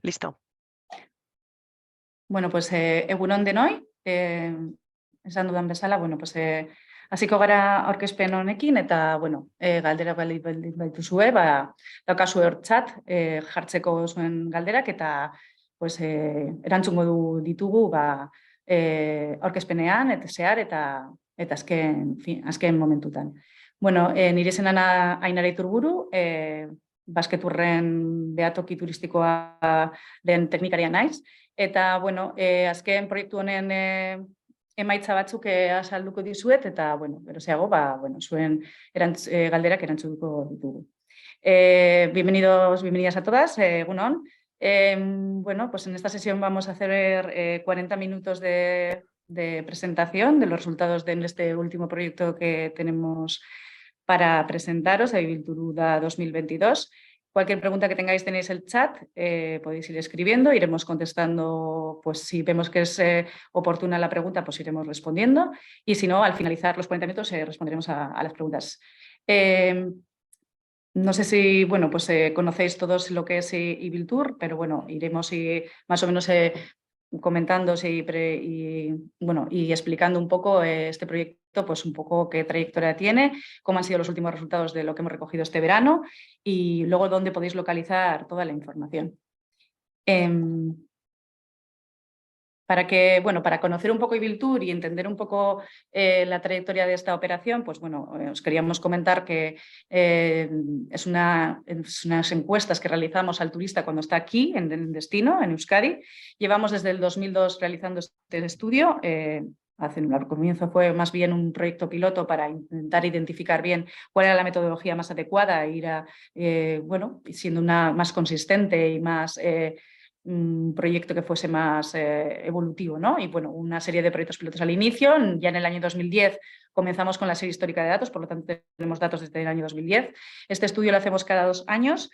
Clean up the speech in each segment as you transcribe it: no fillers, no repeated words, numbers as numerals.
Listo. Bueno, pues egunon denoi, esan dudan bezala, hasiko gara aurkezpen honekin eta, galdera baldin baituzue, daukazue hortzat jartzeko zuen galderak eta erantzungo ditugu aurkezpenean eta zehar eta azken momentutan. Nire izena Ainara Iturburu, Basketurren behatoki turistikoa den teknikaria naiz. Eta, azken proiektu honen emaitza batzuk azalduko dizuet, eta, geroxeago, zuen galderak erantzuko ditugu. Bienvenidas a todas, egunon. En esta sesión vamos a hacer 40 minutos de presentación de los resultados de este último proyecto que tenemos para presentaros, Ibiltur Uda 2022. Cualquier pregunta que tengáis tenéis el chat, podéis ir escribiendo, iremos contestando, pues si vemos que es oportuna la pregunta, pues iremos respondiendo y si no, al finalizar los 40 minutos responderemos a las preguntas. No sé si, conocéis todos lo que es Ibiltur, pero iremos más o menos comentando y explicando un poco este proyecto, pues un poco qué trayectoria tiene, cómo han sido los últimos resultados de lo que hemos recogido este verano y luego dónde podéis localizar toda la información. Para conocer un poco Ibiltur y entender un poco la trayectoria de esta operación, os queríamos comentar que es unas encuestas que realizamos al turista cuando está aquí, en el destino, en Euskadi. Llevamos desde el 2002 realizando este estudio. Al comienzo fue más bien un proyecto piloto para intentar identificar bien cuál era la metodología más adecuada e ir siendo más consistente y más... un proyecto que fuese más evolutivo, ¿no? Y una serie de proyectos pilotos al inicio. Ya en el año 2010 comenzamos con la serie histórica de datos, por lo tanto tenemos datos desde el año 2010. Este estudio lo hacemos cada 2 años,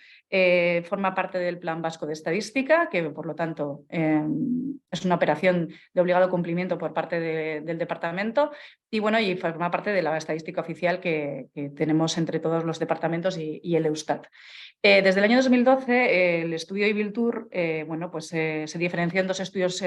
forma parte del Plan Vasco de Estadística, que por lo tanto es una operación de obligado cumplimiento por parte del departamento y forma parte de la estadística oficial que tenemos entre todos los departamentos y el Eustat. Desde el año 2012 el estudio Ibiltur se diferenció en 2 estudios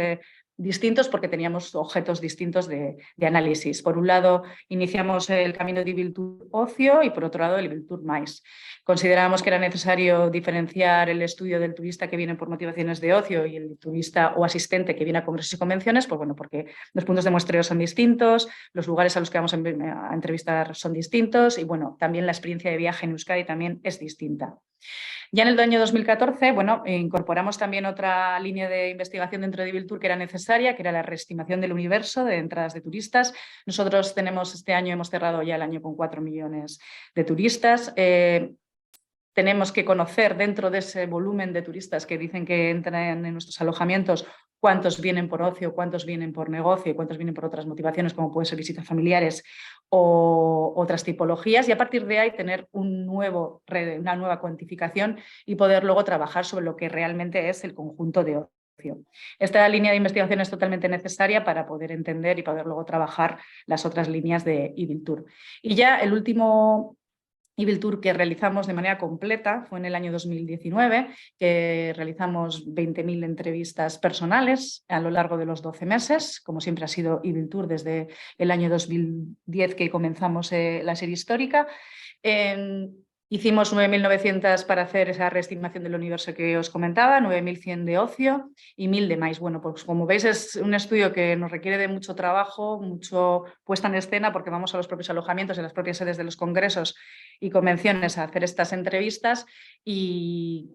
distintos porque teníamos objetos distintos de análisis. Por un lado, iniciamos el camino de Ibiltur Ocio y por otro lado el Ibiltur Mais. Considerábamos que era necesario diferenciar el estudio del turista que viene por motivaciones de ocio y el turista o asistente que viene a congresos y convenciones, porque los puntos de muestreo son distintos, los lugares a los que vamos a entrevistar son distintos y también la experiencia de viaje en Euskadi también es distinta. Ya en el año 2014, incorporamos también otra línea de investigación dentro de Ibiltur que era necesaria, que era la reestimación del universo de entradas de turistas. Nosotros este año hemos cerrado ya el año con 4 millones de turistas. Tenemos que conocer dentro de ese volumen de turistas que dicen que entran en nuestros alojamientos cuántos vienen por ocio, cuántos vienen por negocio y cuántos vienen por otras motivaciones como pueden ser visitas familiares o otras tipologías y a partir de ahí tener una nueva cuantificación y poder luego trabajar sobre lo que realmente es el conjunto de ocio. Esta línea de investigación es totalmente necesaria para poder entender y poder luego trabajar las otras líneas de Ibiltur. Y ya el último Ibiltur que realizamos de manera completa fue en el año 2019, que realizamos 20.000 entrevistas personales a lo largo de los 12 meses, como siempre ha sido Ibiltur desde el año 2010 que comenzamos la serie histórica. Hicimos 9.900 para hacer esa reestimación del universo que os comentaba, 9.100 de ocio y 1.000 de mais. Pues como veis es un estudio que nos requiere de mucho trabajo, mucho puesta en escena, porque vamos a los propios alojamientos, en las propias sedes de los congresos y convenciones a hacer estas entrevistas y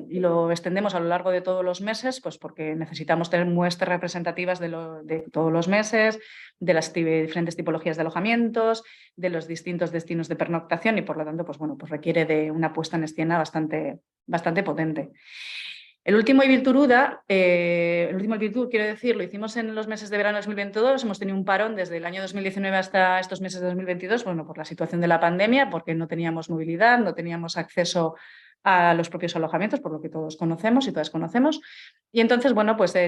lo extendemos a lo largo de todos los meses, pues porque necesitamos tener muestras representativas de todos los meses, de las diferentes tipologías de alojamientos, de los distintos destinos de pernoctación y por lo tanto pues requiere de una puesta en escena bastante potente. El último Ibiltur Uda, quiero decir, lo hicimos en los meses de verano de 2022, hemos tenido un parón desde el año 2019 hasta estos meses de 2022, por la situación de la pandemia, porque no teníamos movilidad, no teníamos acceso a los propios alojamientos, por lo que todos conocemos y todas conocemos. Y entonces,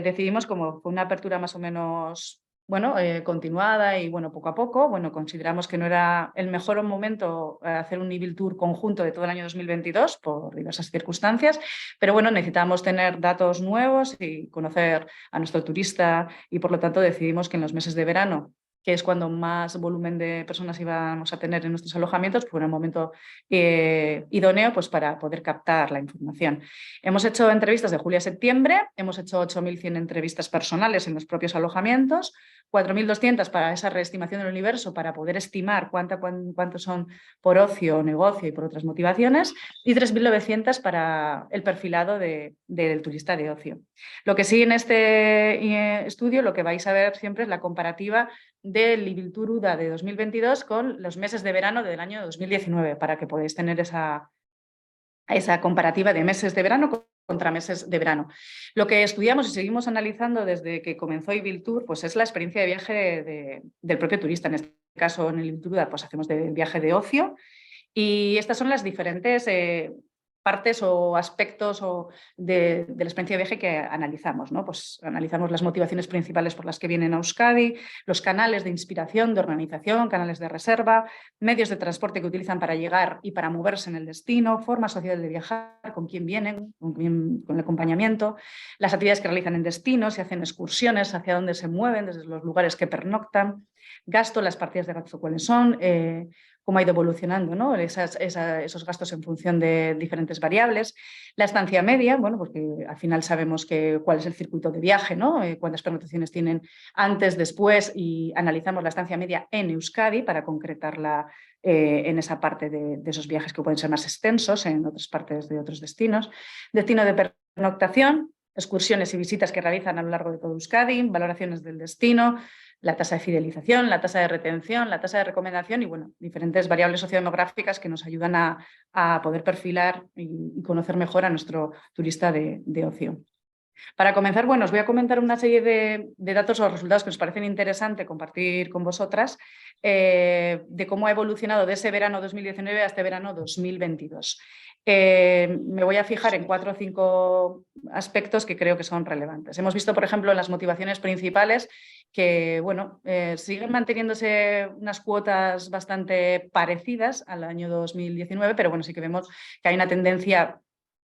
decidimos, como fue una apertura más o menos bueno, continuada y bueno, poco a poco. Bueno, consideramos que no era el mejor momento hacer un Nibil Tour conjunto de todo el año 2022 por diversas circunstancias, pero bueno, necesitábamos tener datos nuevos y conocer a nuestro turista y por lo tanto decidimos que en los meses de verano, que es cuando más volumen de personas íbamos a tener en nuestros alojamientos, pues era un momento idóneo pues, para poder captar la información. Hemos hecho entrevistas de julio a septiembre, hemos hecho 8.100 entrevistas personales en los propios alojamientos, 4.200 para esa reestimación del universo, para poder estimar cuántos son por ocio, negocio y por otras motivaciones, y 3.900 para el perfilado del turista de ocio. Lo que sí en este estudio, lo que vais a ver siempre es la comparativa del Ibiltur UDA de 2022 con los meses de verano del año 2019, para que podáis tener esa comparativa de meses de verano contra meses de verano. Lo que estudiamos y seguimos analizando desde que comenzó Ibiltur, pues es la experiencia de viaje del propio turista. En este caso, en el Ibiltur, pues hacemos de viaje de ocio. Y estas son las diferentes partes o aspectos de la experiencia de viaje que analizamos, ¿no? Pues analizamos las motivaciones principales por las que vienen a Euskadi, los canales de inspiración, de organización, canales de reserva, medios de transporte que utilizan para llegar y para moverse en el destino, forma social de viajar, con quién vienen, con el acompañamiento, las actividades que realizan en destino, si hacen excursiones, hacia dónde se mueven, desde los lugares que pernoctan, gasto, las partidas de gasto cuáles son, cómo ha ido evolucionando, ¿no? Esos gastos en función de diferentes variables. La estancia media, bueno, porque al final sabemos cuál es el circuito de viaje, ¿no? Cuántas pernotaciones tienen antes, después, y analizamos la estancia media en Euskadi para concretarla en esa parte de esos viajes que pueden ser más extensos en otras partes de otros destinos. Destino de pernoctación, excursiones y visitas que realizan a lo largo de todo Euskadi, valoraciones del destino, la tasa de fidelización, la tasa de retención, la tasa de recomendación y bueno, diferentes variables sociodemográficas que nos ayudan a poder perfilar y conocer mejor a nuestro turista de ocio. Para comenzar, bueno, os voy a comentar una serie de datos o resultados que nos parecen interesantes compartir con vosotras de cómo ha evolucionado de ese verano 2019 a este verano 2022. Me voy a fijar en 4 o 5 aspectos que creo que son relevantes. Hemos visto, por ejemplo, en las motivaciones principales que bueno, siguen manteniéndose unas cuotas bastante parecidas al año 2019, pero bueno, sí que vemos que hay una tendencia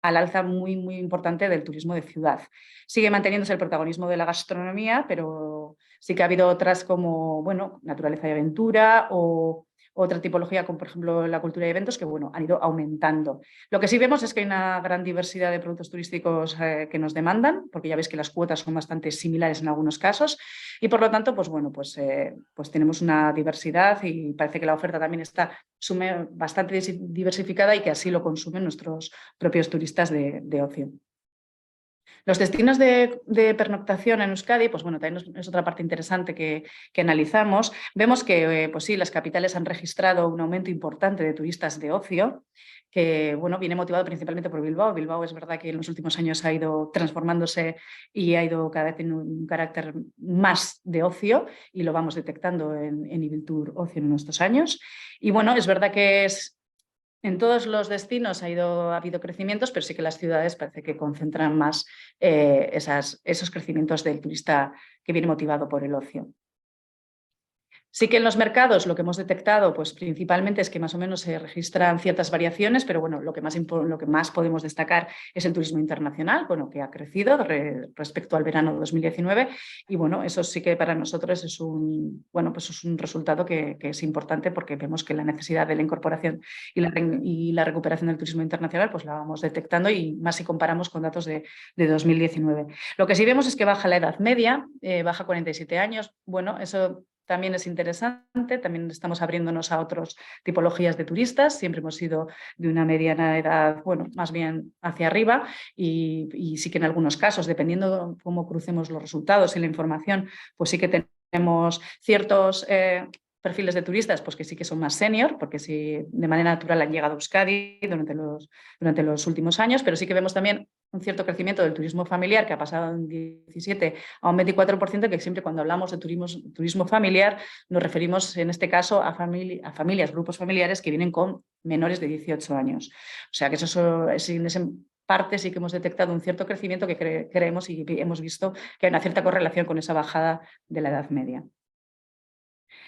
al alza muy, muy importante del turismo de ciudad. Sigue manteniéndose el protagonismo de la gastronomía, pero sí que ha habido otras como, bueno, naturaleza y aventura o otra tipología como, por ejemplo, la cultura y eventos que, bueno, han ido aumentando. Lo que sí vemos es que hay una gran diversidad de productos turísticos que nos demandan, porque ya veis que las cuotas son bastante similares en algunos casos y, por lo tanto, pues bueno, pues tenemos una diversidad y parece que la oferta también está bastante diversificada y que así lo consumen nuestros propios turistas de ocio. Los destinos de pernoctación en Euskadi, pues bueno, también es otra parte interesante que analizamos. Vemos que, pues sí, las capitales han registrado un aumento importante de turistas de ocio, que bueno, viene motivado principalmente por Bilbao. Bilbao es verdad que en los últimos años ha ido transformándose y ha ido cada vez teniendo un carácter más de ocio y lo vamos detectando en Ibiltur Ocio en estos años. Y bueno, es verdad que en todos los destinos ha habido crecimientos, pero sí que las ciudades parece que concentran más esos crecimientos del turista que viene motivado por el ocio. Sí que en los mercados lo que hemos detectado pues, principalmente es que más o menos se registran ciertas variaciones, pero bueno, lo que más podemos destacar es el turismo internacional, bueno, que ha crecido respecto al verano de 2019 y bueno, eso sí que para nosotros es un resultado que es importante porque vemos que la necesidad de la incorporación y la recuperación del turismo internacional pues la vamos detectando y más si comparamos con datos de 2019. Lo que sí vemos es que baja la edad media, baja 47 años, bueno, eso también es interesante, también estamos abriéndonos a otras tipologías de turistas, siempre hemos sido de una mediana edad, bueno, más bien hacia arriba y sí que en algunos casos, dependiendo de cómo crucemos los resultados y la información, pues sí que tenemos ciertos perfiles de turistas pues que sí que son más senior, porque sí de manera natural han llegado a Euskadi durante los últimos años, pero sí que vemos también un cierto crecimiento del turismo familiar que ha pasado de un 17 a un 24%, que siempre cuando hablamos de turismo familiar nos referimos en este caso a familias, grupos familiares que vienen con menores de 18 años. O sea que eso es parte sí que hemos detectado un cierto crecimiento que creemos y hemos visto que hay una cierta correlación con esa bajada de la edad media.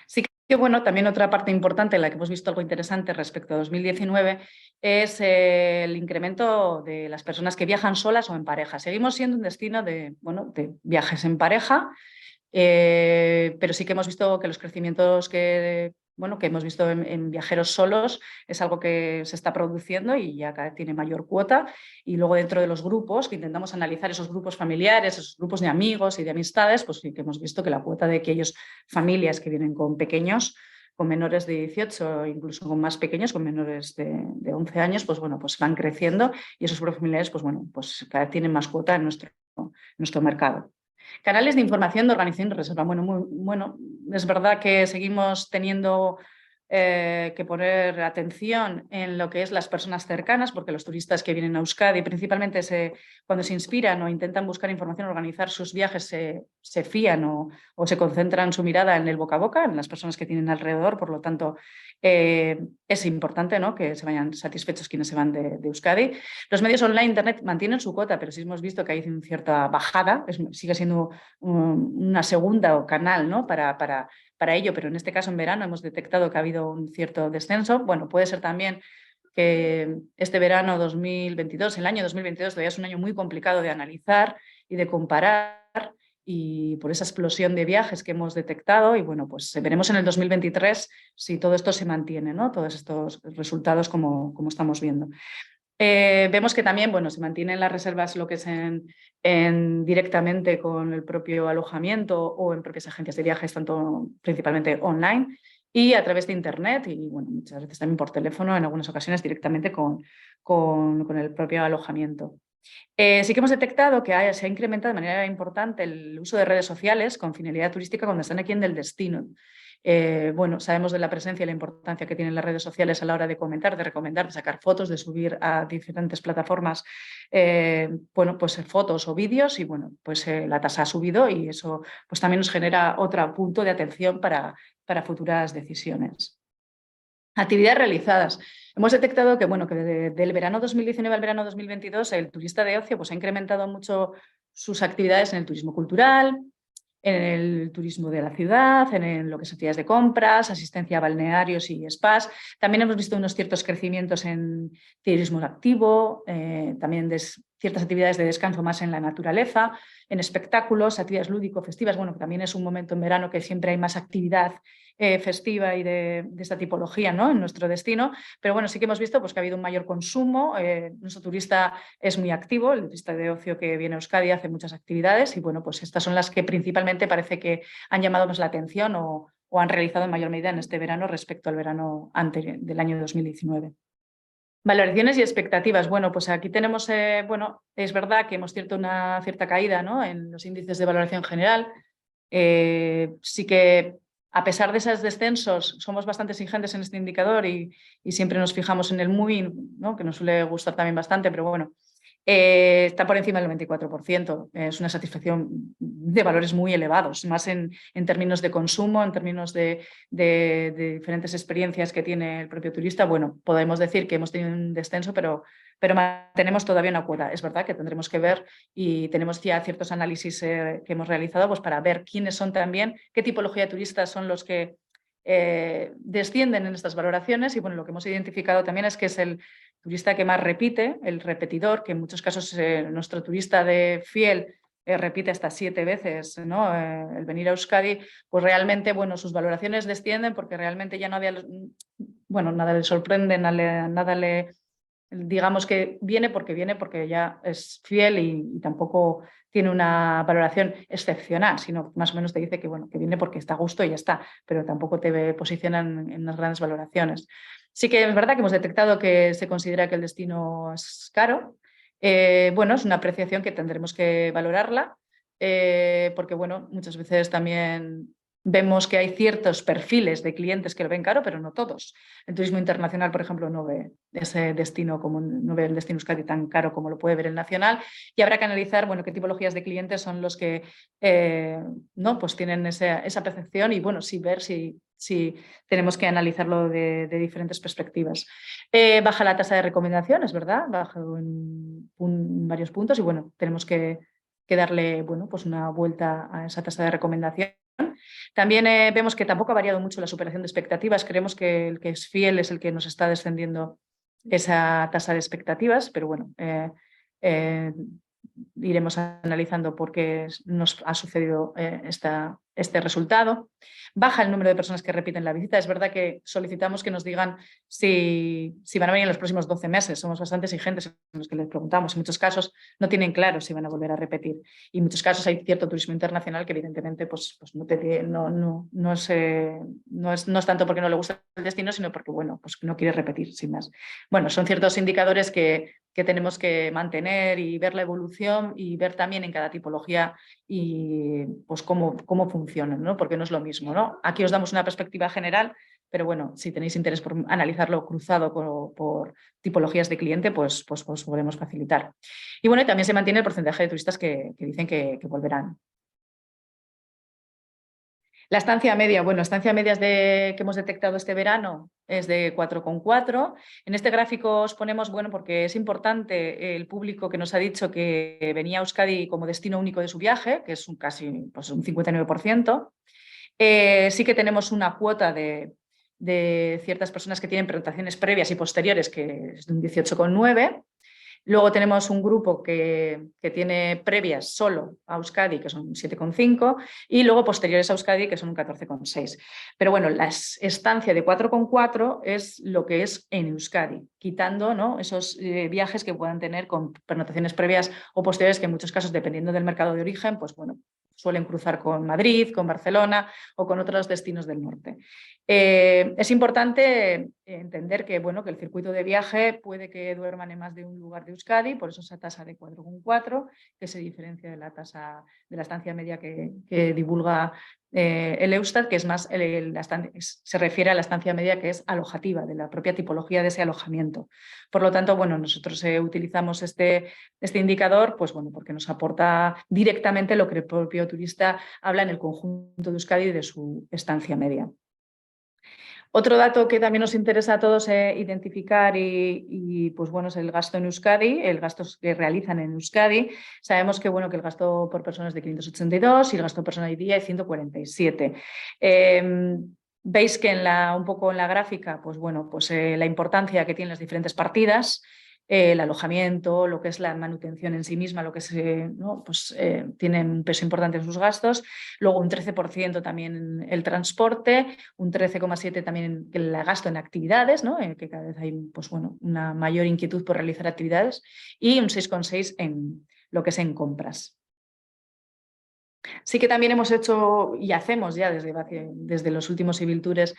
Sí que, bueno, también otra parte importante en la que hemos visto algo interesante respecto a 2019 es el incremento de las personas que viajan solas o en pareja. Seguimos siendo un destino de, bueno, de viajes en pareja, pero sí que hemos visto que los crecimientos que, bueno, que hemos visto en viajeros solos es algo que se está produciendo y ya cada vez tiene mayor cuota. Y luego dentro de los grupos, que intentamos analizar esos grupos familiares, esos grupos de amigos y de amistades, pues sí que hemos visto que la cuota de aquellas familias que vienen con pequeños, con menores de 18, incluso con más pequeños, con menores de 11 años, pues bueno, pues van creciendo y esos grupos familiares, pues bueno, pues cada vez tienen más cuota en nuestro mercado. Canales de información de organización y reserva. Bueno, es verdad que seguimos teniendo que poner atención en lo que es las personas cercanas, porque los turistas que vienen a Euskadi principalmente cuando se inspiran o intentan buscar información, organizar sus viajes, se fían o se concentran su mirada en el boca a boca, en las personas que tienen alrededor. Por lo tanto, es importante, ¿no?, que se vayan satisfechos quienes se van de Euskadi. Los medios online, Internet mantienen su cuota, pero sí hemos visto que hay cierta bajada, sigue siendo una segunda canal, ¿no?, para ello, pero en este caso en verano hemos detectado que ha habido un cierto descenso. Bueno, puede ser también que este verano 2022, el año 2022, todavía es un año muy complicado de analizar y de comparar, y por esa explosión de viajes que hemos detectado, y bueno, pues veremos en el 2023 si todo esto se mantiene, ¿no?, todos estos resultados como estamos viendo. Vemos que también, bueno, se mantienen las reservas lo que es directamente con el propio alojamiento o en propias agencias de viajes, tanto principalmente online y a través de Internet, y bueno, muchas veces también por teléfono, en algunas ocasiones directamente con el propio alojamiento. Sí que hemos detectado que se ha incrementado de manera importante el uso de redes sociales con finalidad turística cuando están aquí en el destino. Bueno, sabemos de la presencia y la importancia que tienen las redes sociales a la hora de comentar, de recomendar, de sacar fotos, de subir a diferentes plataformas, bueno, pues fotos o vídeos, y bueno, pues la tasa ha subido y eso pues también nos genera otro punto de atención para futuras decisiones. Actividades realizadas. Hemos detectado que, bueno, que del verano 2019 al verano 2022 el turista de ocio pues, ha incrementado mucho sus actividades en el turismo cultural, en el turismo de la ciudad, en lo que son actividades de compras, asistencia a balnearios y spas. También hemos visto unos ciertos crecimientos en turismo activo, también ciertas actividades de descanso más en la naturaleza, en espectáculos, actividades lúdico-festivas. Bueno, que también es un momento en verano que siempre hay más actividad festiva y de esta tipología, ¿no?, en nuestro destino, pero bueno, sí que hemos visto pues, que ha habido un mayor consumo. Nuestro turista es muy activo, el turista de ocio que viene a Euskadi hace muchas actividades y bueno, pues estas son las que principalmente parece que han llamado más la atención o han realizado en mayor medida en este verano respecto al verano anterior del año 2019. Valoraciones y expectativas. Bueno, pues aquí tenemos, bueno, es verdad que hemos cierto una cierta caída, ¿no?, en los índices de valoración general. Sí que a pesar de esos descensos somos bastante exigentes en este indicador y siempre nos fijamos en el MUI, ¿no?, que nos suele gustar también bastante, pero bueno, está por encima del 94%. Es una satisfacción de valores muy elevados, más en términos de consumo, en términos de diferentes experiencias que tiene el propio turista. Bueno, podemos decir que hemos tenido un descenso, pero mantenemos todavía una cuota. Es verdad que tendremos que ver y tenemos ya ciertos análisis que hemos realizado pues, para ver quiénes son también, qué tipología de turistas son los que descienden en estas valoraciones. Y bueno, lo que hemos identificado también es que es el turista que más repite, el repetidor, que en muchos casos nuestro turista de fiel repite hasta 7 veces, ¿no?, el venir a Euskadi, pues realmente, bueno, sus valoraciones descienden porque realmente ya nada le sorprende, nada le, digamos que viene porque ya es fiel y tampoco tiene una valoración excepcional, sino más o menos te dice que, bueno, que viene porque está a gusto y ya está, pero tampoco te posicionan en las grandes valoraciones. Sí que es verdad que hemos detectado que se considera que el destino es caro. Bueno, es una apreciación que tendremos que valorarla, porque bueno, muchas veces también Vemos que hay ciertos perfiles de clientes que lo ven caro, pero no todos. El turismo internacional, por ejemplo, no ve ese destino como no ve el destino Euskadi tan caro como lo puede ver el nacional, y habrá que analizar, bueno, qué tipologías de clientes son los que no, pues tienen esa percepción y bueno, sí ver si tenemos que analizarlo de diferentes perspectivas. Baja la tasa de recomendación, es verdad, baja en varios puntos y bueno, tenemos que darle, bueno, pues una vuelta a esa tasa de recomendación. También vemos que tampoco ha variado mucho la superación de expectativas. Creemos que el que es fiel es el que nos está descendiendo esa tasa de expectativas, pero bueno, iremos analizando por qué nos ha sucedido este resultado. Baja el número de personas que repiten la visita. Es verdad que solicitamos que nos digan si van a venir en los próximos 12 meses. Somos bastante exigentes en los que les preguntamos. En muchos casos no tienen claro si van a volver a repetir. Y en muchos casos hay cierto turismo internacional que evidentemente pues no es tanto porque no le gusta el destino, sino porque bueno, pues no quiere repetir, sin más. Bueno, son ciertos indicadores que tenemos que mantener y ver la evolución y ver también en cada tipología y pues cómo funcionan, ¿no? Porque no es lo mismo, ¿no? Aquí os damos una perspectiva general, pero bueno, si tenéis interés por analizarlo cruzado por tipologías de cliente, pues podemos facilitar. Y bueno, y también se mantiene el porcentaje de turistas que dicen que volverán. La estancia media, bueno, estancia media que hemos detectado este verano es de 4,4. En este gráfico os ponemos, bueno, porque es importante el público que nos ha dicho que venía a Euskadi como destino único de su viaje, que es casi pues un 59%. Sí que tenemos una cuota de ciertas personas que tienen prenotaciones previas y posteriores, que es de un 18,9. Luego tenemos un grupo que tiene previas solo a Euskadi, que son un 7,5, y luego posteriores a Euskadi, que son un 14,6. Pero bueno, la estancia de 4,4 es lo que es en Euskadi, quitando, ¿no?, esos viajes que puedan tener con pernotaciones previas o posteriores, que en muchos casos, dependiendo del mercado de origen, pues bueno, suelen cruzar con Madrid, con Barcelona o con otros destinos del norte. Es importante entender que, bueno, que el circuito de viaje puede que duerman en más de un lugar de Euskadi, por eso esa tasa de 4,4, que se diferencia de la tasa de la estancia media que divulga el Eustat, que es más, se refiere a la estancia media que es alojativa, de la propia tipología de ese alojamiento. Por lo tanto, bueno, nosotros utilizamos este indicador, pues bueno, porque nos aporta directamente lo que el propio turista habla en el conjunto de Euskadi de su estancia media. Otro dato que también nos interesa a todos identificar pues bueno, es el gasto en Euskadi, el gasto que realizan en Euskadi. Sabemos que, bueno, que el gasto por persona es de 582 y el gasto por persona y día es 147. Veis que un poco en la gráfica, pues bueno, pues la importancia que tienen las diferentes partidas, el alojamiento, lo que es la manutención en sí misma, lo que es, ¿no?, pues tienen un peso importante en sus gastos. Luego un 13% también el transporte, un 13,7% también el gasto en actividades, ¿no?, que cada vez hay, pues bueno, una mayor inquietud por realizar actividades, y un 6,6% en lo que es en compras. Sí que también hemos hecho y hacemos ya desde los últimos Civil Tours,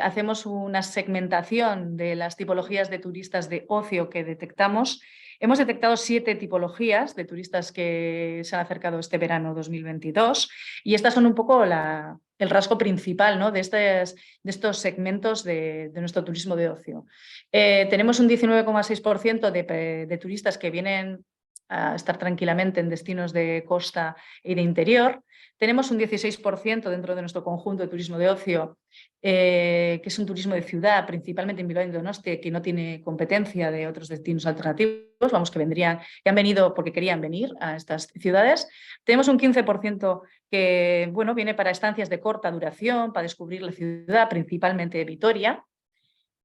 hacemos una segmentación de las tipologías de turistas de ocio que detectamos. Hemos detectado 7 tipologías de turistas que se han acercado este verano 2022 y estas son un poco el rasgo principal, ¿no?, de estos segmentos de nuestro turismo de ocio. Tenemos un 19,6% de turistas que vienen a estar tranquilamente en destinos de costa y de interior. Tenemos un 16% dentro de nuestro conjunto de turismo de ocio, que es un turismo de ciudad, principalmente en Bilbao y Donostia, que no tiene competencia de otros destinos alternativos, vamos, que han venido porque querían venir a estas ciudades. Tenemos un 15% que, bueno, viene para estancias de corta duración, para descubrir la ciudad, principalmente Vitoria.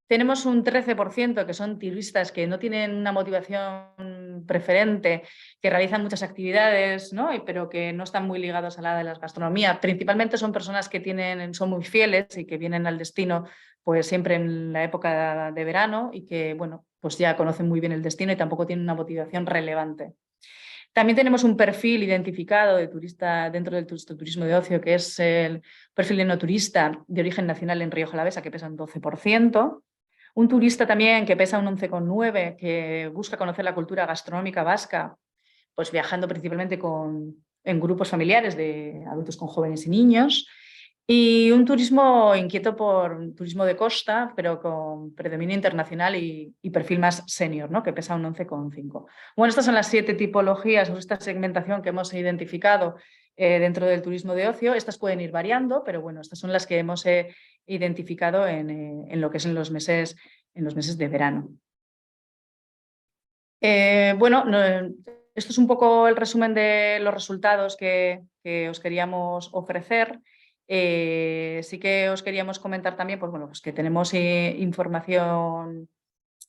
Tenemos un 13% que son turistas que no tienen una motivación preferente, que realizan muchas actividades, ¿no?, pero que no están muy ligados a la de la gastronomía. Principalmente son personas que son muy fieles y que vienen al destino pues siempre en la época de verano y que, bueno, pues ya conocen muy bien el destino y tampoco tienen una motivación relevante. También tenemos un perfil identificado de turista dentro del turismo de ocio, que es el perfil de no turista de origen nacional en Rioja Alavesa, que pesa un 12%. Un turista también que pesa un 11,9%, que busca conocer la cultura gastronómica vasca, pues viajando principalmente en grupos familiares de adultos con jóvenes y niños. Y un turismo inquieto por un turismo de costa, pero con predominio internacional y perfil más senior, ¿no? Que pesa un 11,5. Bueno, estas son las 7 tipologías o esta segmentación que hemos identificado dentro del turismo de ocio. Estas pueden ir variando, pero bueno, estas son las que hemos identificado en lo que es en los meses de verano. Bueno, esto es un poco el resumen de los resultados que os queríamos ofrecer. Sí que os queríamos comentar también, pues bueno, pues que tenemos información,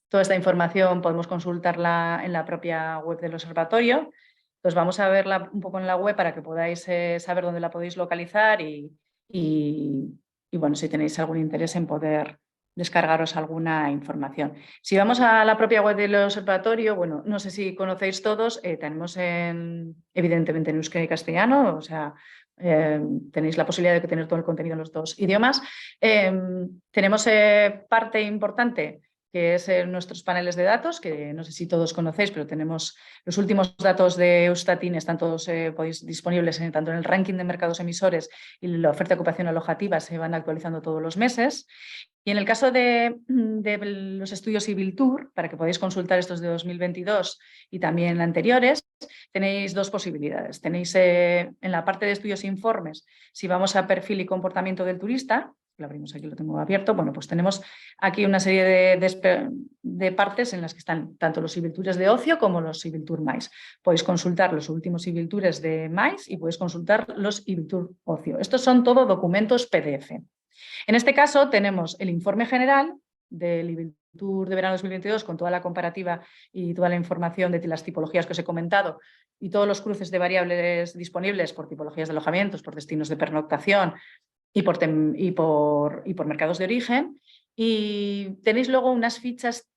toda esta información podemos consultarla en la propia web del observatorio. Entonces vamos a verla un poco en la web para que podáis saber dónde la podéis localizar y bueno, si tenéis algún interés en poder descargaros alguna información. Si vamos a la propia web del observatorio, bueno, no sé si conocéis todos, tenemos evidentemente en euskera y castellano, o sea, tenéis la posibilidad de tener todo el contenido en los 2 idiomas. Tenemos parte importante que es nuestros paneles de datos, que no sé si todos conocéis, pero tenemos los últimos datos de Eustatin, están todos disponibles tanto en el ranking de mercados emisores y la oferta de ocupación alojativa, se van actualizando todos los meses. Y en el caso de los estudios Civiltour, para que podáis consultar estos de 2022 y también anteriores, tenéis 2 posibilidades. Tenéis en la parte de estudios e informes, si vamos a perfil y comportamiento del turista, lo abrimos aquí, lo tengo abierto, bueno, pues tenemos aquí una serie de partes en las que están tanto los Civiltours de ocio como los Civiltour Mais. Podéis consultar los últimos Civiltours de Mais y podéis consultar los Civiltour ocio. Estos son todo documentos PDF. En este caso tenemos el informe general del Civiltour de verano 2022 con toda la comparativa y toda la información de las tipologías que os he comentado y todos los cruces de variables disponibles por tipologías de alojamientos, por destinos de pernoctación y por mercados de origen. Y tenéis luego unas fichas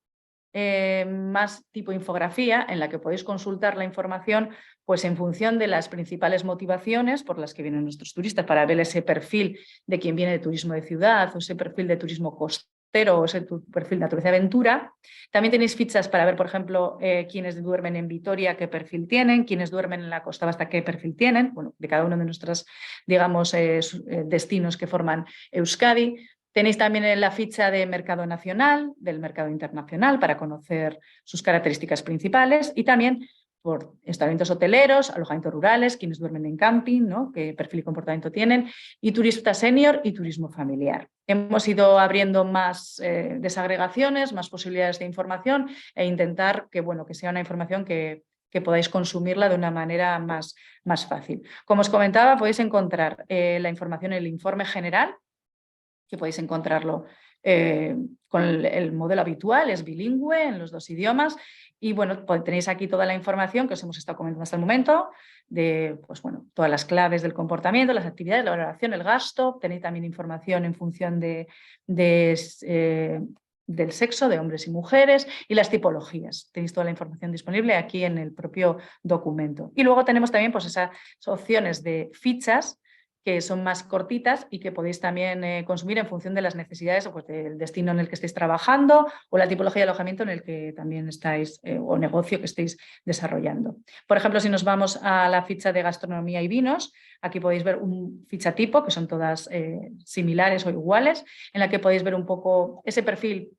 más tipo infografía en la que podéis consultar la información pues en función de las principales motivaciones por las que vienen nuestros turistas, para ver ese perfil de quien viene de turismo de ciudad o ese perfil de turismo costero o ese perfil de naturaleza y aventura. También tenéis fichas para ver, por ejemplo, quienes duermen en Vitoria, qué perfil tienen, quienes duermen en la Costa Vasca, qué perfil tienen, bueno, de cada uno de nuestros, digamos, destinos que forman Euskadi. Tenéis también en la ficha de mercado nacional, del mercado internacional, para conocer sus características principales y también por establecimientos hoteleros, alojamientos rurales, quienes duermen en camping, ¿no? Qué perfil y comportamiento tienen, y turista senior y turismo familiar. Hemos ido abriendo más desagregaciones, más posibilidades de información e intentar que, bueno, que sea una información que podáis consumirla de una manera más fácil. Como os comentaba, podéis encontrar la información en el informe general, que podéis encontrarlo con el modelo habitual, es bilingüe en los 2 idiomas. Y bueno, tenéis aquí toda la información que os hemos estado comentando hasta el momento, de pues, bueno, todas las claves del comportamiento, las actividades, la valoración, el gasto. Tenéis también información en función del sexo, de hombres y mujeres, y las tipologías. Tenéis toda la información disponible aquí en el propio documento. Y luego tenemos también pues, esas opciones de fichas que son más cortitas y que podéis también consumir en función de las necesidades pues, del destino en el que estéis trabajando o la tipología de alojamiento en el que también estáis o negocio que estéis desarrollando. Por ejemplo, si nos vamos a la ficha de gastronomía y vinos, aquí podéis ver un ficha tipo, que son todas similares o iguales, en la que podéis ver un poco ese perfil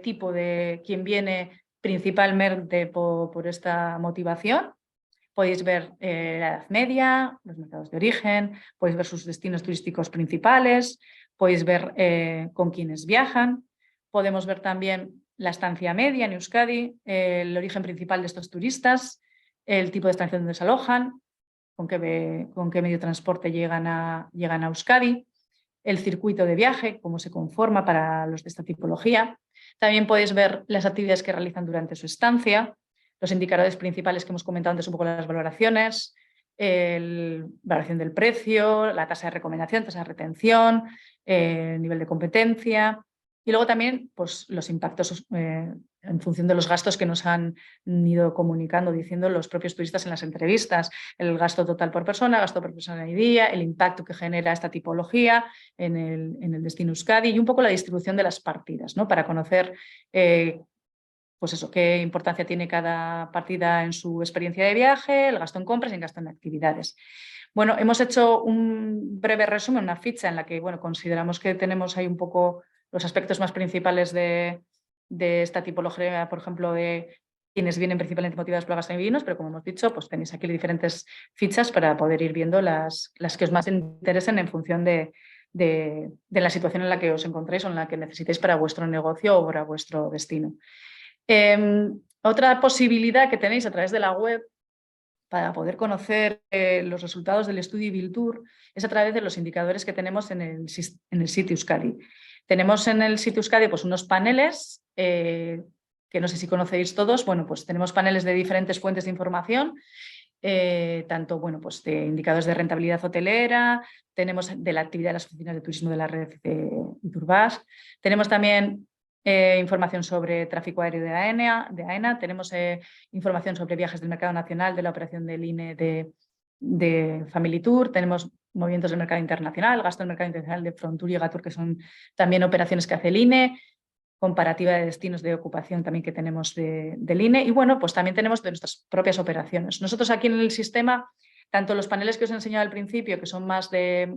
tipo de quien viene principalmente por esta motivación. Podéis ver la Edad Media, los mercados de origen, podéis ver sus destinos turísticos principales, podéis ver con quienes viajan, podemos ver también la estancia media en Euskadi, el origen principal de estos turistas, el tipo de estancia donde se alojan, con qué medio de transporte llegan a Euskadi, el circuito de viaje, cómo se conforma para los de esta tipología. También podéis ver las actividades que realizan durante su estancia, los indicadores principales que hemos comentado antes, un poco las valoraciones, valoración del precio, la tasa de recomendación, tasa de retención, nivel de competencia y luego también pues, los impactos en función de los gastos que nos han ido comunicando, diciendo los propios turistas en las entrevistas, el gasto total por persona, gasto por persona y día, el impacto que genera esta tipología en el destino Euskadi y un poco la distribución de las partidas, ¿no? Para conocer pues eso, qué importancia tiene cada partida en su experiencia de viaje, el gasto en compras y el gasto en actividades. Bueno, hemos hecho un breve resumen, una ficha en la que bueno, consideramos que tenemos ahí un poco los aspectos más principales de esta tipología, por ejemplo, de quienes vienen principalmente motivados por la gastronomía y vinos, pero como hemos dicho, pues tenéis aquí diferentes fichas para poder ir viendo las que os más interesen en función de la situación en la que os encontréis o en la que necesitéis para vuestro negocio o para vuestro destino. Otra posibilidad que tenéis a través de la web para poder conocer los resultados del estudio Ibiltur es a través de los indicadores que tenemos en el sitio Euskadi. Tenemos en el sitio Euskadi pues, unos paneles que no sé si conocéis todos. Bueno, pues tenemos paneles de diferentes fuentes de información, tanto bueno, pues de indicadores de rentabilidad hotelera, tenemos de la actividad de las oficinas de turismo de la red de Iturbas, tenemos también información sobre tráfico aéreo de AENA, tenemos información sobre viajes del mercado nacional de la operación del INE de Family Tour, tenemos movimientos del mercado internacional, gasto del mercado internacional de Frontour y Gatur, que son también operaciones que hace el INE, comparativa de destinos de ocupación también que tenemos del INE y bueno, pues también tenemos de nuestras propias operaciones. Nosotros aquí en el sistema, tanto los paneles que os he enseñado al principio, que son más de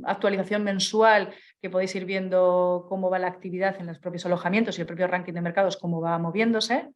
actualización mensual, que podéis ir viendo cómo va la actividad en los propios alojamientos y el propio ranking de mercados, cómo va moviéndose.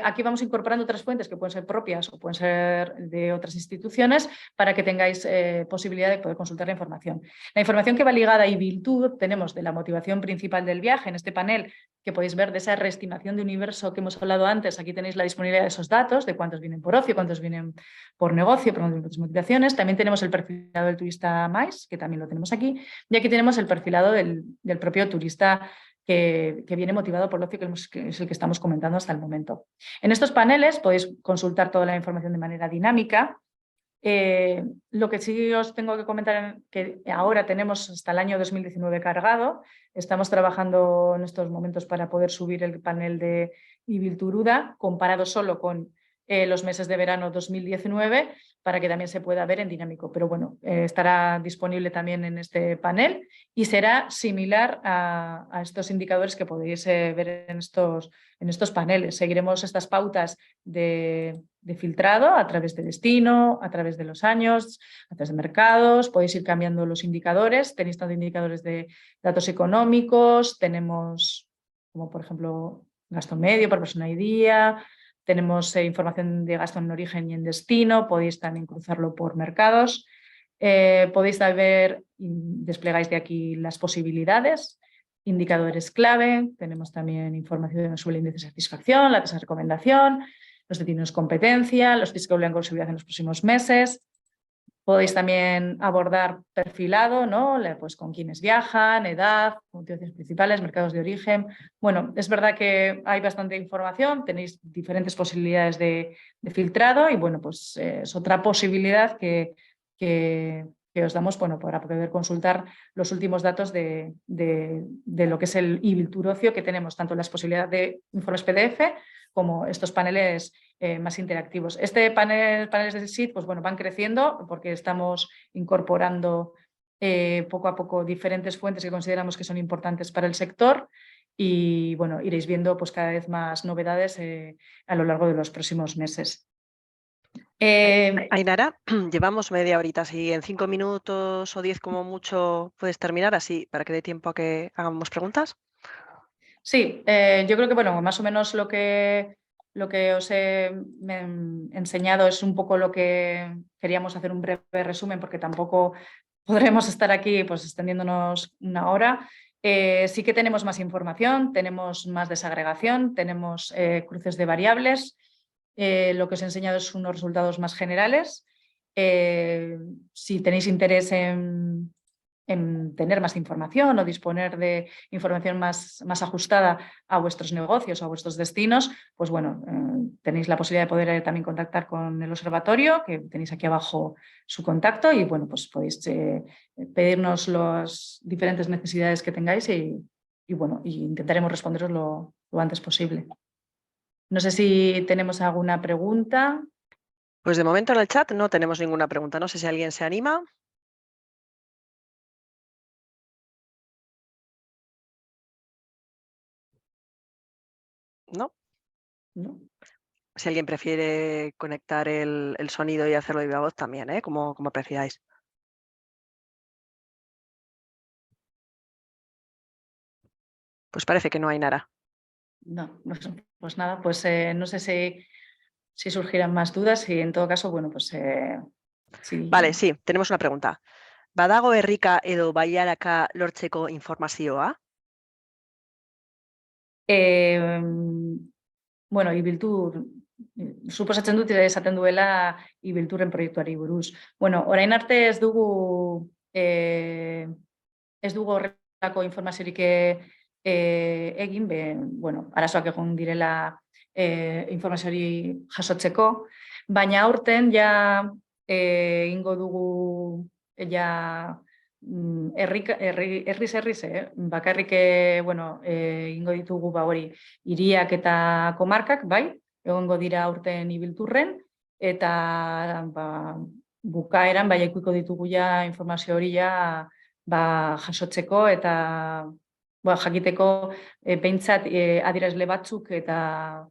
Aquí vamos incorporando otras fuentes que pueden ser propias o pueden ser de otras instituciones para que tengáis posibilidad de poder consultar la información. La información que va ligada a Ibiltur tenemos de la motivación principal del viaje en este panel que podéis ver de esa reestimación de universo que hemos hablado antes. Aquí tenéis la disponibilidad de esos datos, de cuántos vienen por ocio, cuántos vienen por negocio, por otras motivaciones. También tenemos el perfilado del turista MAIS, que también lo tenemos aquí, y aquí tenemos el perfilado del propio turista que viene motivado por el ocio, que es el que estamos comentando hasta el momento. En estos paneles podéis consultar toda la información de manera dinámica. Lo que sí os tengo que comentar es que ahora tenemos hasta el año 2019 cargado. Estamos trabajando en estos momentos para poder subir el panel de Ibilturuda comparado solo con los meses de verano 2019 para que también se pueda ver en dinámico. Pero bueno, estará disponible también en este panel y será similar a estos indicadores que podéis ver en estos paneles. Seguiremos estas pautas de filtrado a través de destino, a través de los años, a través de mercados. Podéis ir cambiando los indicadores. Tenéis tanto indicadores de datos económicos, tenemos como por ejemplo gasto medio por persona y día. Tenemos información de gasto en origen y en destino, podéis también cruzarlo por mercados. Podéis ver, desplegáis de aquí las posibilidades, indicadores clave, tenemos también información sobre el índice de satisfacción, la tasa de recomendación, los destinos competencia, los que hablan con seguridad en los próximos meses. Podéis también abordar perfilado, ¿no? Pues con quienes viajan, edad, motivaciones principales, mercados de origen. Bueno, es verdad que hay bastante información, tenéis diferentes posibilidades de filtrado y bueno, pues es otra posibilidad que os damos bueno, para poder consultar los últimos datos de lo que es el Ibiltur Ocio, que tenemos tanto las posibilidades de informes PDF como estos paneles más interactivos. Paneles de SIT pues bueno, van creciendo porque estamos incorporando poco a poco diferentes fuentes que consideramos que son importantes para el sector y bueno, iréis viendo pues, cada vez más novedades a lo largo de los próximos meses. Ainara, llevamos media horita, si en 5 minutos o 10 como mucho puedes terminar, así para que dé tiempo a que hagamos preguntas. Sí, yo creo que bueno, más o menos lo que os he enseñado es un poco lo que queríamos hacer un breve resumen porque tampoco podremos estar aquí pues extendiéndonos una hora. Sí que tenemos más información, tenemos más desagregación, tenemos cruces de variables. Lo que os he enseñado es unos resultados más generales. Si tenéis interés en tener más información o disponer de información más ajustada a vuestros negocios o a vuestros destinos, pues bueno, tenéis la posibilidad de poder también contactar con el observatorio, que tenéis aquí abajo su contacto y bueno, pues podéis pedirnos las diferentes necesidades que tengáis y bueno, y intentaremos responderos lo antes posible. No sé si tenemos alguna pregunta. Pues de momento en el chat no tenemos ninguna pregunta. No sé si alguien se anima. ¿No? ¿No? si alguien prefiere conectar el sonido y hacerlo de viva voz también, como prefiráis. Pues parece que no hay nada. No, pues nada, pues no sé si surgirán más dudas y en todo caso, bueno, pues Vale, sí. sí, tenemos una pregunta. Badago herrika edo bailaraka lortzeko informazioa? Bueno, Ibiltur, suposatzen dut esaten duela Ibilturren proiektuari buruz. Bueno, orain arte ez dugu horrelako informaziorik egin, bueno, arazoak egon direla informazioari jasotzeko, baina aurten ja egingo dugu ja herriz, bakarrik bueno, egingo ditugu hori hiriak eta komarkak, bai, egongo dira aurten Ibilturren, eta bukaeran bai ikuiko ditugu ja informazio hori ja jasotzeko eta jakiteko behintzat adierazle batzuk eta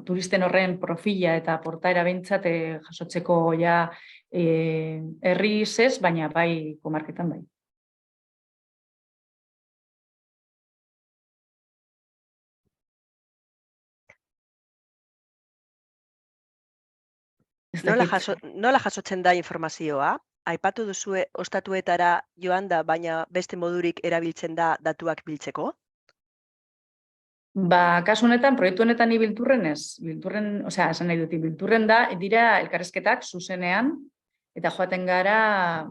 turisten horren profila eta portaera behintzat jasotzeko ja herriz ez, baina bai komarketan bai. Nola jasotzen da informazioa? Aipatu duzue ostatuetara joan da, baina beste modurik erabiltzen da datuak biltzeko? Kasu honetan, proiektu honetan Ibilturren ez. Ibilturren, esan nahi dut, Ibilturren dira elkarrizketak zuzenean, eta joaten gara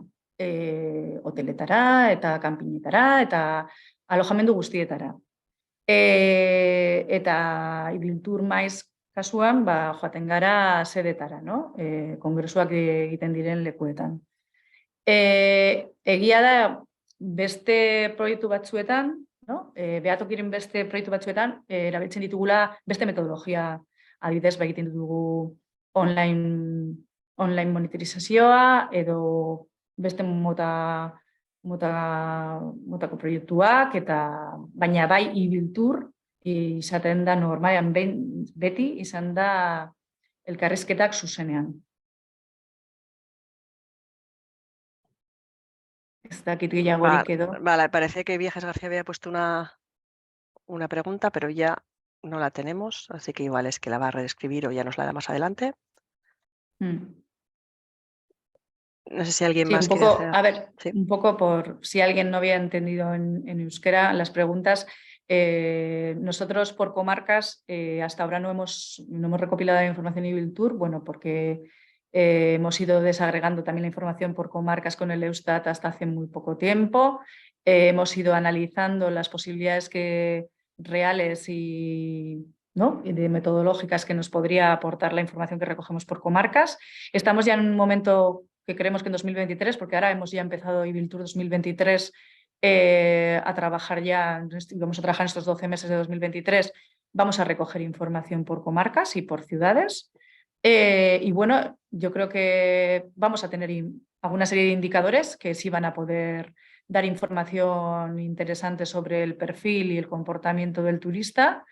hoteletara, eta kanpinetara, eta alojamendu guztietara. Eta Ibiltur maiz kasuan, joaten gara sedetara, no? Kongresuak egiten diren lekuetan. Egia da, beste proiektu batzuetan, no? Behatokiren beste proiektu batzuetan, erabiltzen ditugula beste metodologia, adibidez, egiten dugu online monitorizazioa, edo beste motako proiektuak, baina bai Ibiltur izaten da normalean beti izan da elkarrizketak zuzenean. Ez dakit gehiagorik edo. Vale, parece que Viajes García había puesto una pregunta, pero ya no la tenemos, así que igual es que la va a reescribir o ya nos la da más adelante. No sé si alguien Sí, más quiere hacer. a ver, Sí. un poco por si alguien no había entendido en euskera las preguntas. Nosotros por comarcas hasta ahora no hemos recopilado la información Ibiltur, bueno, porque hemos ido desagregando también la información por comarcas con el Eustat hasta hace muy poco tiempo. Hemos ido analizando las posibilidades reales y de metodológicas que nos podría aportar la información que recogemos por comarcas. Estamos ya en un momento que creemos que en 2023, porque ahora hemos ya empezado Ibiltur 2023 a trabajar ya, vamos a trabajar en estos 12 meses de 2023, vamos a recoger información por comarcas y por ciudades. Y bueno, yo creo que vamos a tener alguna serie de indicadores que sí van a poder dar información interesante sobre el perfil y el comportamiento del turista.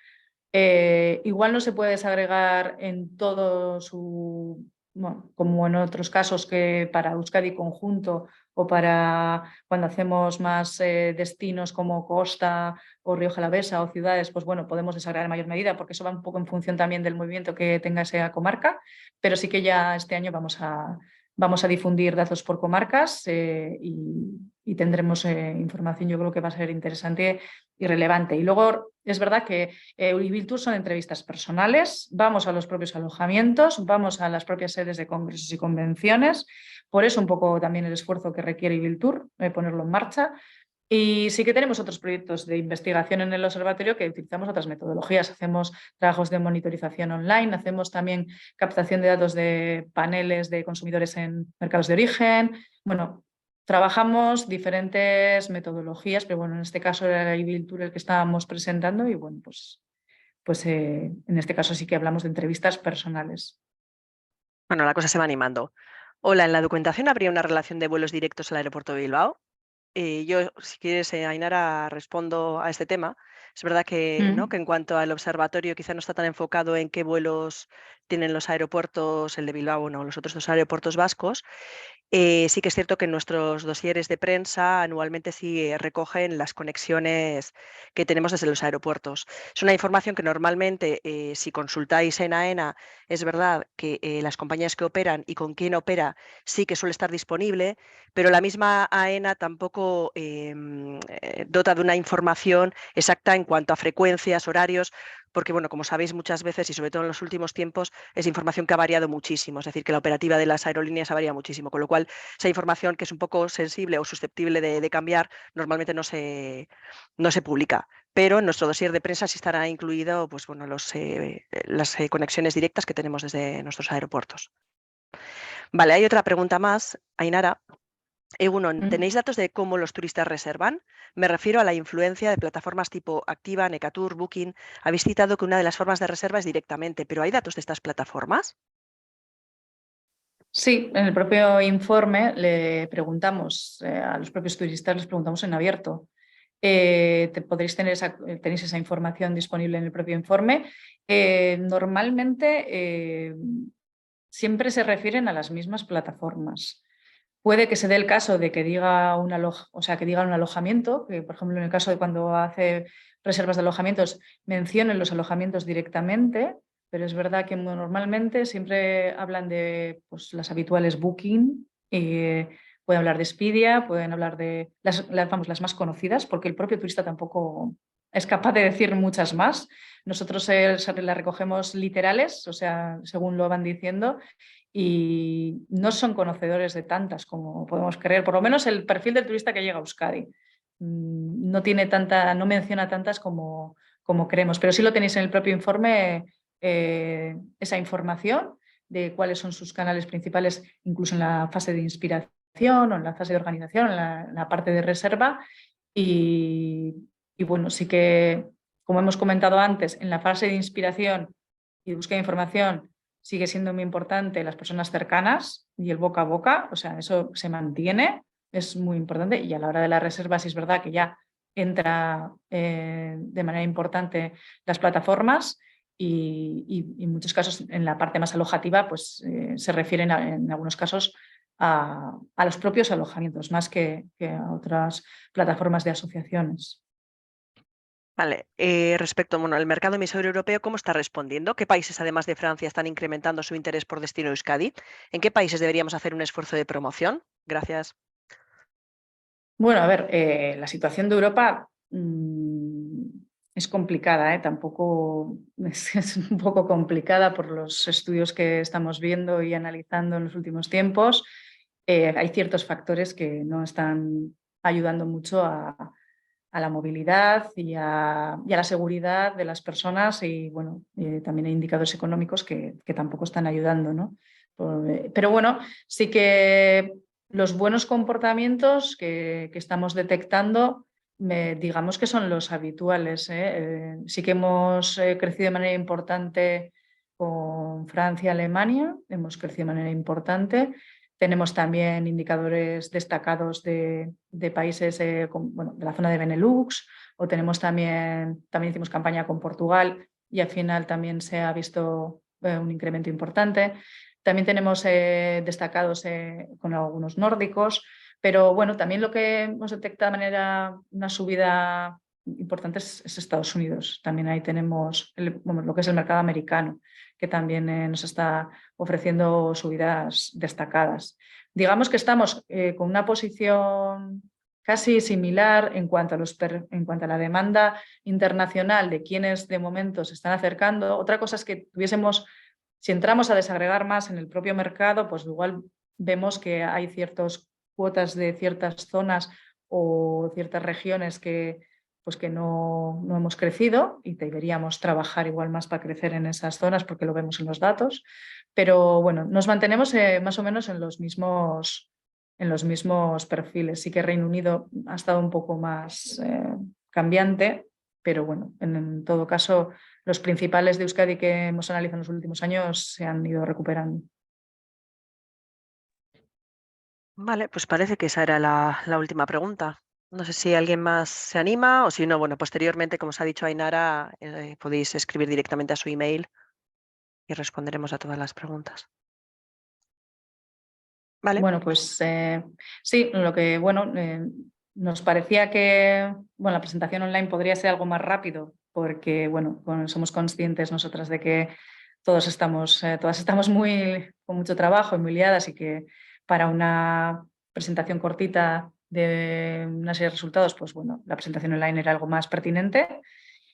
Igual no se puede desagregar en todo su, bueno, como en otros casos que para Euskadi conjunto o para cuando hacemos más destinos como Costa o Rioja Alavesa o ciudades, pues bueno, podemos desagregar en mayor medida porque eso va un poco en función también del movimiento que tenga esa comarca, pero sí que ya este año vamos a difundir datos por comarcas y tendremos información, yo creo que va a ser interesante y relevante. Y luego es verdad que Ibiltur son entrevistas personales, vamos a los propios alojamientos, vamos a las propias sedes de congresos y convenciones, por eso un poco también el esfuerzo que requiere Ibiltur, ponerlo en marcha. Y sí que tenemos otros proyectos de investigación en el observatorio que utilizamos otras metodologías. Hacemos trabajos de monitorización online, hacemos también captación de datos de paneles de consumidores en mercados de origen. Bueno, trabajamos diferentes metodologías, pero bueno, en este caso era Ibiltur el que estábamos presentando y bueno, pues en este caso sí que hablamos de entrevistas personales. Bueno, la cosa se va animando. Hola, ¿en la documentación habría una relación de vuelos directos al aeropuerto de Bilbao? Yo, si quieres, Ainara, respondo a este tema. Es verdad que, ¿no?, que en cuanto al observatorio quizá no está tan enfocado en qué vuelos tienen los aeropuertos, el de Bilbao o no, los otros dos aeropuertos vascos. Sí que es cierto que en nuestros dosieres de prensa anualmente sí recogen las conexiones que tenemos desde los aeropuertos. Es una información que normalmente, si consultáis en AENA, es verdad que las compañías que operan y con quién opera sí que suele estar disponible, pero la misma AENA tampoco dota de una información exacta en cuanto a frecuencias, horarios, porque, bueno, como sabéis muchas veces y sobre todo en los últimos tiempos, es información que ha variado muchísimo, es decir, que la operativa de las aerolíneas ha variado muchísimo, con lo cual esa información que es un poco sensible o susceptible de cambiar normalmente no se publica. Pero en nuestro dossier de prensa sí estará incluido, pues, bueno, las conexiones directas que tenemos desde nuestros aeropuertos. Vale, hay otra pregunta más, Ainara. Egunon, ¿tenéis datos de cómo los turistas reservan? Me refiero a la influencia de plataformas tipo Activa, Necatur, Booking. Habéis citado que una de las formas de reserva es directamente, pero ¿hay datos de estas plataformas? Sí, en el propio informe le preguntamos a los propios turistas, les preguntamos en abierto. Tenéis esa información disponible en el propio informe. Normalmente siempre se refieren a las mismas plataformas. Puede que se dé el caso de que diga que diga un alojamiento, que por ejemplo en el caso de cuando hace reservas de alojamientos mencionen los alojamientos directamente, pero es verdad que normalmente siempre hablan de, pues, las habituales Booking, pueden hablar de Expedia, pueden hablar de las más conocidas, porque el propio turista tampoco es capaz de decir muchas más. Nosotros las recogemos literales, o sea, según lo van diciendo, y no son conocedores de tantas como podemos creer. Por lo menos el perfil del turista que llega a Euskadi no menciona tantas como creemos, pero sí lo tenéis en el propio informe, esa información de cuáles son sus canales principales, incluso en la fase de inspiración o en la fase de organización, en la parte de reserva. Y bueno, sí que, como hemos comentado antes, en la fase de inspiración y de búsqueda de información sigue siendo muy importante las personas cercanas y el boca a boca, o sea, eso se mantiene, es muy importante. Y a la hora de la reserva sí es verdad que ya entra de manera importante las plataformas y en muchos casos en la parte más alojativa pues se refieren en algunos casos a los propios alojamientos más que a otras plataformas de asociaciones. Vale, respecto, bueno, al mercado emisor europeo, ¿cómo está respondiendo? ¿Qué países, además de Francia, están incrementando su interés por destino Euskadi? ¿En qué países deberíamos hacer un esfuerzo de promoción? Gracias. Bueno, a ver, la situación de Europa es complicada, ¿eh? Tampoco es un poco complicada por los estudios que estamos viendo y analizando en los últimos tiempos. Hay ciertos factores que no están ayudando mucho a la movilidad y a la seguridad de las personas y bueno, también hay indicadores económicos que tampoco están ayudando, ¿no? Pero bueno, sí que los buenos comportamientos que estamos detectando, digamos que son los habituales, ¿eh? Sí que hemos crecido de manera importante con Francia, Alemania, hemos crecido de manera importante. Tenemos también indicadores destacados de países de la zona de Benelux, o tenemos también hicimos campaña con Portugal y al final también se ha visto un incremento importante. También tenemos destacados con algunos nórdicos, pero bueno, también lo que hemos detectado de manera una subida importante es Estados Unidos. También ahí tenemos lo que es el mercado americano, que también nos está ofreciendo subidas destacadas. Digamos que estamos con una posición casi similar en cuanto a la demanda internacional de quienes de momento se están acercando. Otra cosa es que si entramos a desagregar más en el propio mercado, pues igual vemos que hay ciertas cuotas de ciertas zonas o ciertas regiones pues que no hemos crecido y deberíamos trabajar igual más para crecer en esas zonas porque lo vemos en los datos. Pero bueno, nos mantenemos más o menos en los mismos perfiles. Sí que Reino Unido ha estado un poco más cambiante, pero bueno, en todo caso, los principales de Euskadi que hemos analizado en los últimos años se han ido recuperando. Vale, pues parece que esa era la última pregunta. No sé si alguien más se anima o si no, bueno, posteriormente, como os ha dicho Ainara, podéis escribir directamente a su email y responderemos a todas las preguntas. Vale, Bueno, pues sí, lo que bueno, nos parecía que bueno, la presentación online podría ser algo más rápido, porque bueno, somos conscientes nosotras de que todas estamos con mucho trabajo y muy liadas y que para una presentación cortita de una serie de resultados, pues bueno, la presentación online era algo más pertinente.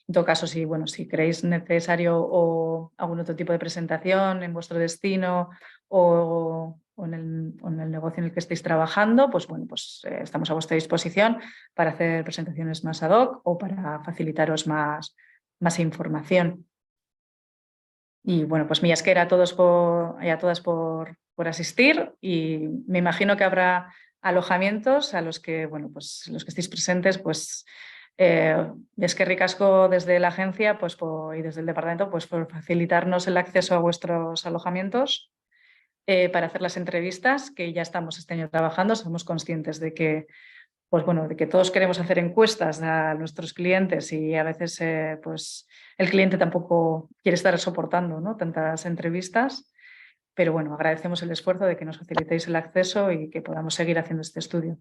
En todo caso, si, bueno, si creéis necesario o algún otro tipo de presentación en vuestro destino o en el negocio en el que estéis trabajando, pues bueno, pues estamos a vuestra disposición para hacer presentaciones más ad hoc o para facilitaros más información. Y bueno, pues millas que era a todos y a todas por asistir, y me imagino que habrá alojamientos a los que, bueno, pues los que estéis presentes, pues es que ricasco desde la agencia pues, y desde el departamento pues, por facilitarnos el acceso a vuestros alojamientos para hacer las entrevistas, que ya estamos este año trabajando. Somos conscientes de que, pues bueno, de que todos queremos hacer encuestas a nuestros clientes y a veces pues el cliente tampoco quiere estar soportando, ¿no?, tantas entrevistas, pero bueno, agradecemos el esfuerzo de que nos facilitéis el acceso y que podamos seguir haciendo este estudio.